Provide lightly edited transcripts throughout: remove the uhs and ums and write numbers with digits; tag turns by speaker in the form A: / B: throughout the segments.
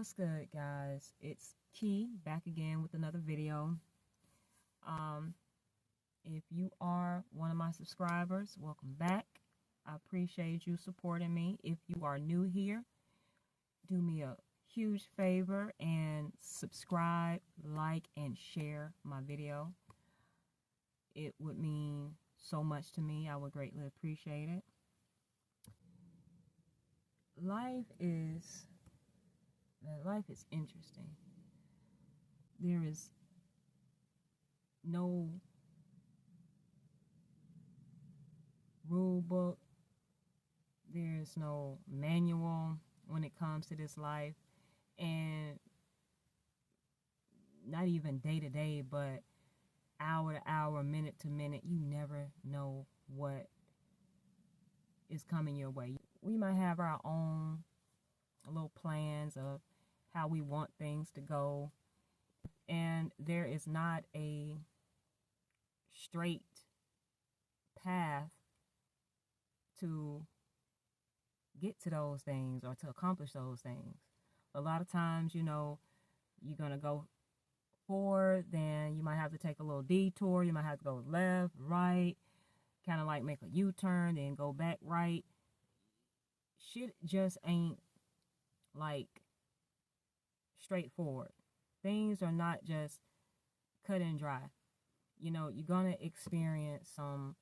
A: What's good, guys? It's Key back again with another video. Um, if you are one of my subscribers, welcome back. I appreciate you supporting me. If you are new here, do me a huge favor and subscribe, like, and share my video. It would mean so much to me. I would greatly appreciate it. Life is interesting. There is no rule book. There's no manual when it comes to this life, and not even day to day, but hour to hour, minute to minute. You never know what is coming your way. We might have our own little plans of how we want things to go, and there is not a straight path to get to those things or to accomplish those things. A lot of times, you're going to go forward, then you might have to take a little detour. You might have to go left, right, kind of like make a U-turn, then go back right. Shit just ain't like straightforward. Things are not just cut and dry. You're going to experience some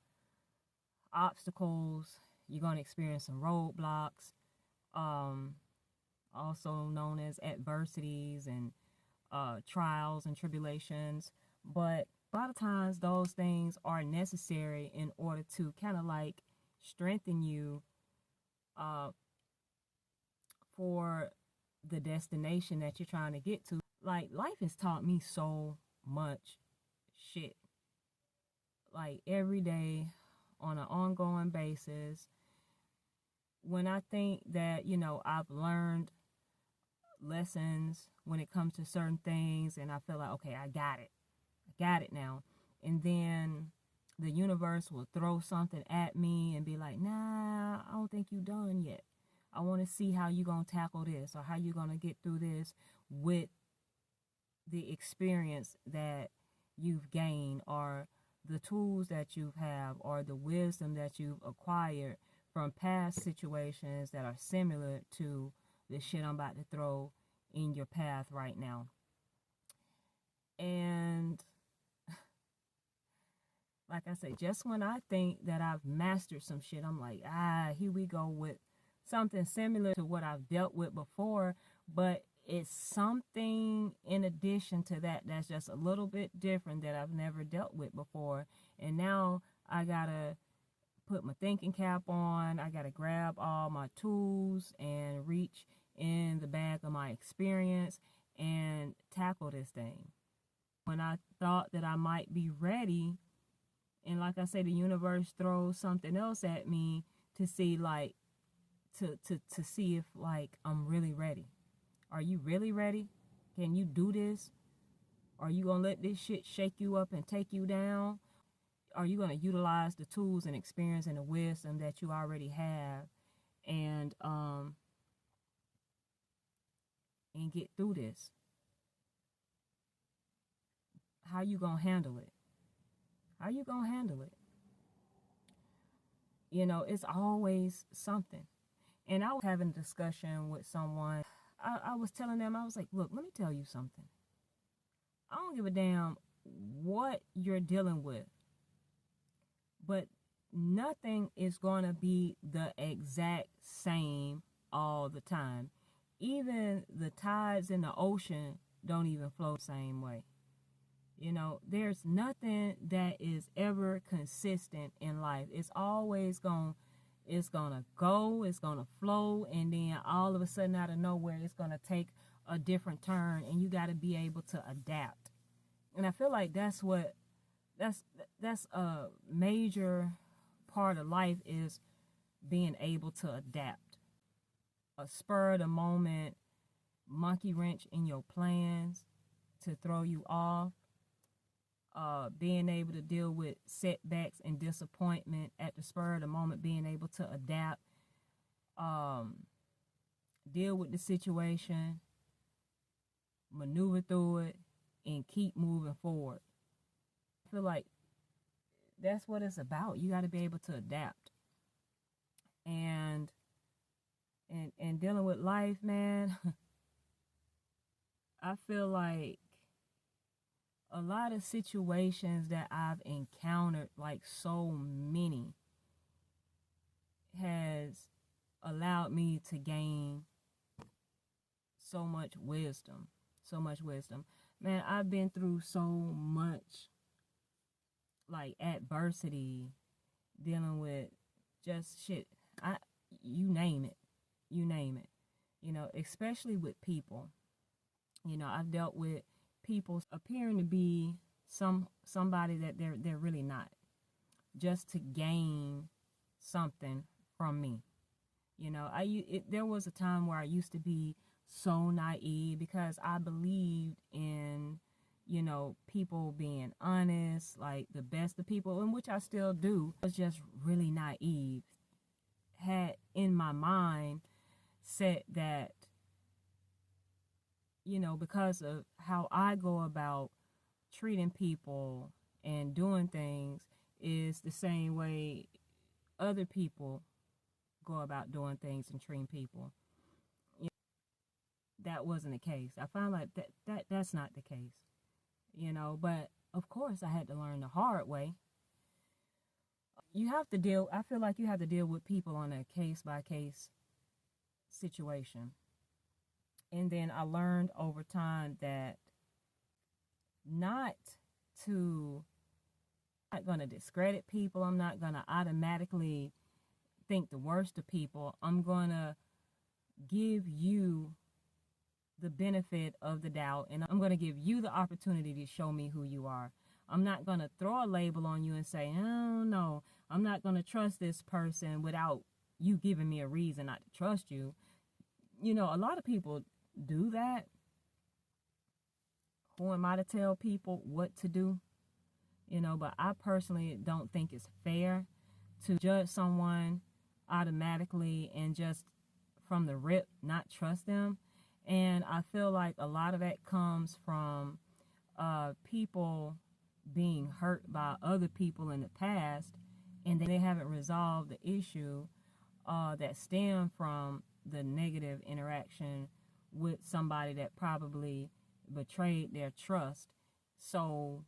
A: obstacles. You're going to experience some roadblocks, also known as adversities and trials and tribulations. But a lot of times those things are necessary in order to kind of like strengthen you for the destination that you're trying to get to. Like, life has taught me so much shit. Like, every day on an ongoing basis. When I think that, I've learned lessons when it comes to certain things, and I feel like, okay, I got it now. And then the universe will throw something at me and be like, nah, I don't think you're done yet. I want to see how you're going to tackle this, or how you're going to get through this with the experience that you've gained, or the tools that you have, or the wisdom that you've acquired from past situations that are similar to the shit I'm about to throw in your path right now. And like I said, just when I think that I've mastered some shit, I'm like, here we go with something similar to what I've dealt with before, but it's something in addition to that that's just a little bit different that I've never dealt with before. And now I gotta put my thinking cap on. I gotta grab all my tools and reach in the bag of my experience and tackle this thing. When I thought that I might be ready, and like I say, the universe throws something else at me to see, like, to see if, like, I'm really ready. Are you really ready? Can you do this? Are you gonna let this shit shake you up and take you down? Are you gonna utilize the tools and experience and the wisdom that you already have and get through this? How you gonna handle it? How you gonna handle it? It's always something. And I was having a discussion with someone. I was telling them, I was like, look, let me tell you something. I don't give a damn what you're dealing with, but nothing is going to be the exact same all the time. Even the tides in the ocean don't even flow the same way. There's nothing that is ever consistent in life. It's always gonna go, it's gonna flow, and then all of a sudden out of nowhere it's gonna take a different turn, and you got to be able to adapt. And I feel like that's a major part of life, is being able to adapt. A spur of the moment monkey wrench in your plans to throw you off. Being able to deal with setbacks and disappointment at the spur of the moment, being able to adapt, deal with the situation, maneuver through it, and keep moving forward. I feel like that's what it's about. You got to be able to adapt. And dealing with life, man, I feel like a lot of situations that I've encountered, like so many, has allowed me to gain so much wisdom. So much wisdom. Man, I've been through so much, like, adversity, dealing with just shit. You name it. You name it. Especially with people. I've dealt with people appearing to be somebody that they're really not, just to gain something from me. There was a time where I used to be so naive because I believed in, people being honest, like the best of people, in which I still do. I was just really naive. Had in my mind said that, because of how I go about treating people and doing things is the same way other people go about doing things and treating people. That wasn't the case. I found like that's not the case. But of course I had to learn the hard way. I feel like you have to deal with people on a case by case situation. And then I learned over time that I'm not going to discredit people. I'm not going to automatically think the worst of people. I'm going to give you the benefit of the doubt, and I'm going to give you the opportunity to show me who you are. I'm not going to throw a label on you and say, oh, no, I'm not going to trust this person without you giving me a reason not to trust you. A lot of people do that. Who am I to tell people what to do? But I personally don't think it's fair to judge someone automatically and just from the rip not trust them. And I feel like a lot of that comes from people being hurt by other people in the past, and they haven't resolved the issue that stem from the negative interaction with somebody that probably betrayed their trust. So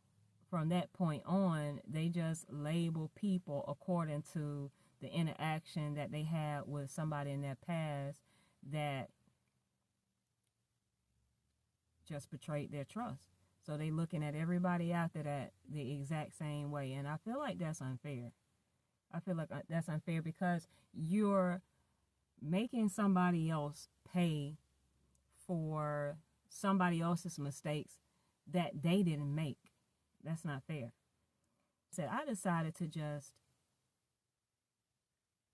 A: from that point on, they just label people according to the interaction that they had with somebody in their past that just betrayed their trust. So they looking at everybody after that the exact same way. And I feel like that's unfair. I feel like that's unfair because you're making somebody else pay for somebody else's mistakes that they didn't make. That's not fair. So I decided to just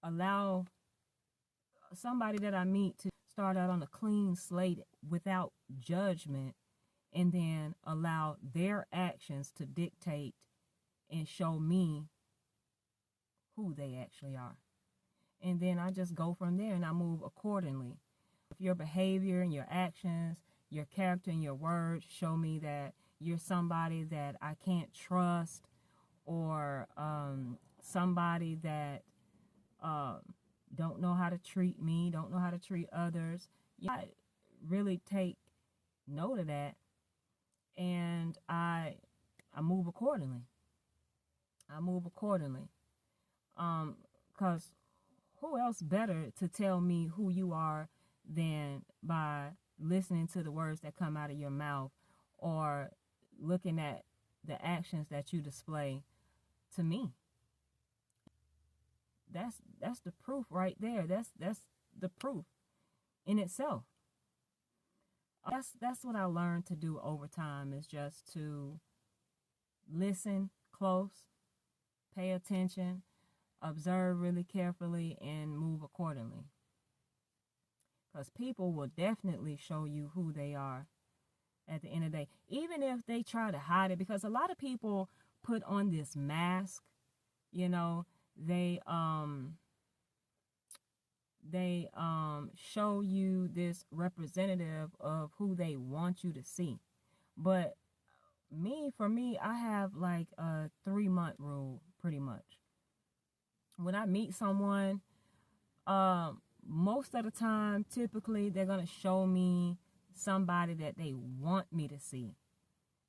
A: allow somebody that I meet to start out on a clean slate without judgment, and then allow their actions to dictate and show me who they actually are. And then I just go from there and I move accordingly. If your behavior and your actions, your character and your words show me that you're somebody that I can't trust, or somebody that don't know how to treat me, don't know how to treat others, I really take note of that, and I move accordingly. I move accordingly. Because who else better to tell me who you are than by listening to the words that come out of your mouth or looking at the actions that you display to me. That's the proof right there. That's the proof in itself. That's what I learned to do over time, is just to listen close, pay attention, observe really carefully, and move accordingly. Because people will definitely show you who they are at the end of the day, even if they try to hide it. Because a lot of people put on this mask, they they show you this representative of who they want you to see. But for me, I have like a 3-month rule pretty much. When I meet someone, most of the time, typically they're gonna show me somebody that they want me to see.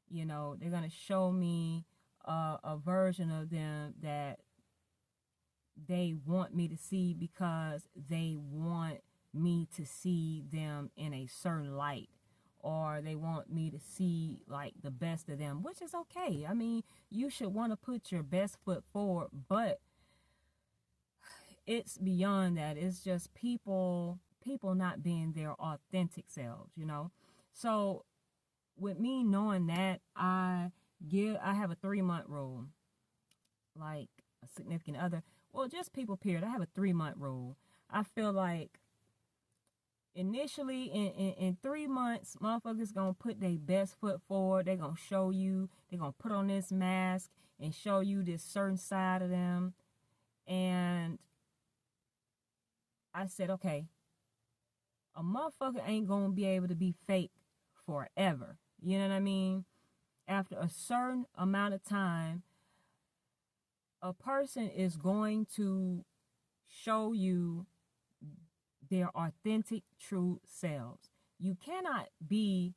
A: You know, they're gonna show me a version of them that they want me to see because they want me to see them in a certain light, or they want me to see like the best of them, which is okay. I mean, you should want to put your best foot forward, but it's beyond that. It's just people not being their authentic selves, you know. So with me knowing that, I have a 3-month rule. Like a significant other, well, just people period, I have a 3-month rule. I feel like initially in 3 months, motherfuckers gonna put their best foot forward. They're gonna show you, they're gonna put on this mask and show you this certain side of them. And I said, okay, a motherfucker ain't gonna be able to be fake forever. You know what I mean? After a certain amount of time, a person is going to show you their authentic, true selves. You cannot be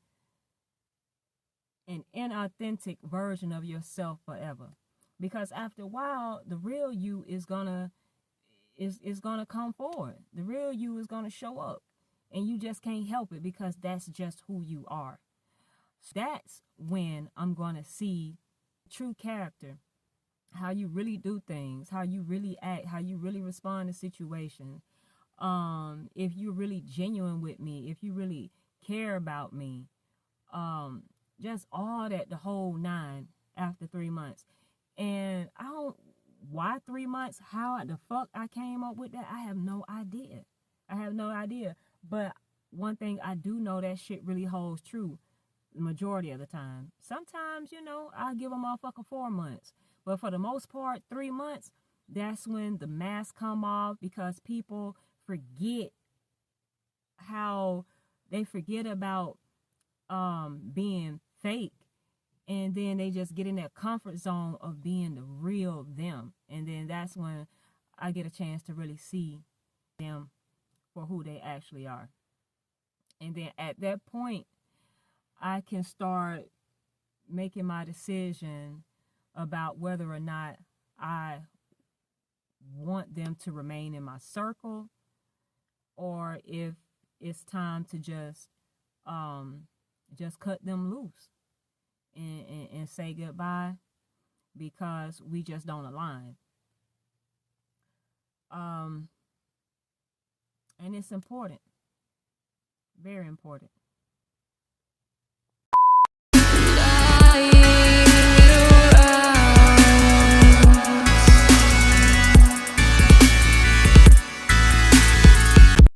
A: an inauthentic version of yourself forever, because after a while, the real you is gonna come forward. The real you is gonna show up, and you just can't help it because that's just who you are. So that's when I'm gonna see true character, how you really do things, how you really act, how you really respond to situations. If you're really genuine with me, if you really care about me, just all that, the whole 9 after 3 months. And why 3 months? How the fuck I came up with that? I have no idea. But one thing I do know, that shit really holds true the majority of the time. Sometimes, I'll give a motherfucker 4 months. But for the most part, 3 months, that's when the masks come off, because people forget about being fake, and then they just get in that comfort zone of being the real them. And then that's when I get a chance to really see them for who they actually are. And then at that point, I can start making my decision about whether or not I want them to remain in my circle, or if it's time to just cut them loose and say goodbye, because we just don't align. And it's important, very important.